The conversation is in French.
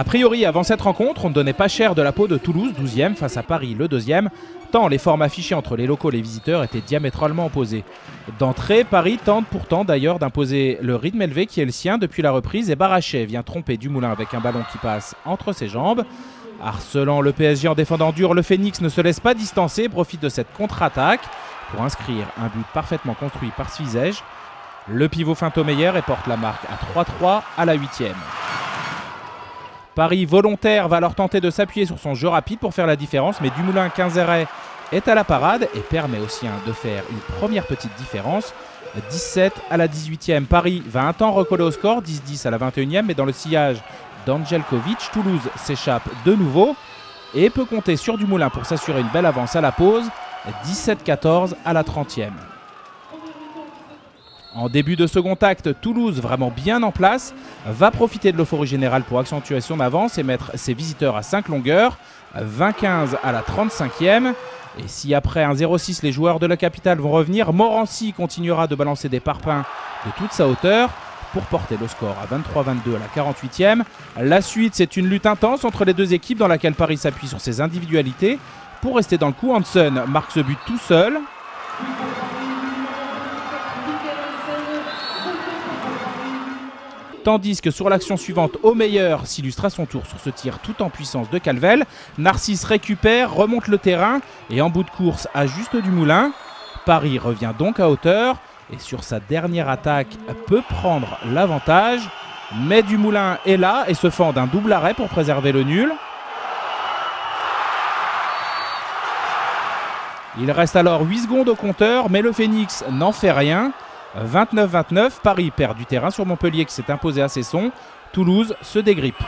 A priori, avant cette rencontre, on ne donnait pas cher de la peau de Toulouse, 12e, face à Paris, le 2e, tant les formes affichées entre les locaux et les visiteurs étaient diamétralement opposées. D'entrée, Paris tente pourtant d'ailleurs d'imposer le rythme élevé qui est le sien depuis la reprise et Barrachet vient tromper Dumoulin avec un ballon qui passe entre ses jambes. Harcelant le PSG en défendant dur, le Phoenix ne se laisse pas distancer et profite de cette contre-attaque pour inscrire un but parfaitement construit par Svizej. Le pivot feinte au meilleur et porte la marque à 3-3 à la 8e. Paris volontaire va alors tenter de s'appuyer sur son jeu rapide pour faire la différence, mais Dumoulin 15 arrêts est à la parade et permet aux siens de faire une première petite différence. 17 à la 18e, Paris va un temps recoller au score, 10-10 à la 21e, mais dans le sillage d'Angelkovic, Toulouse s'échappe de nouveau et peut compter sur Dumoulin pour s'assurer une belle avance à la pause, 17-14 à la 30e. En début de second acte, Toulouse, vraiment bien en place, va profiter de l'euphorie générale pour accentuer son avance et mettre ses visiteurs à 5 longueurs, 20-15 à la 35e. Et si après un 0-6, les joueurs de la capitale vont revenir, Morancy continuera de balancer des parpaings de toute sa hauteur pour porter le score à 23-22 à la 48e. La suite, c'est une lutte intense entre les deux équipes dans laquelle Paris s'appuie sur ses individualités. Pour rester dans le coup, Hansen marque ce but tout seul. Tandis que sur l'action suivante, Omeyer s'illustre à son tour sur ce tir tout en puissance de Calvel. Narcisse récupère, remonte le terrain et en bout de course ajuste Dumoulin. Paris revient donc à hauteur et sur sa dernière attaque peut prendre l'avantage. Mais Dumoulin est là et se fend d'un double arrêt pour préserver le nul. Il reste alors 8 secondes au compteur, mais le Phoenix n'en fait rien. 29-29, Paris perd du terrain sur Montpellier qui s'est imposé à Cesson. Toulouse se dégrippe.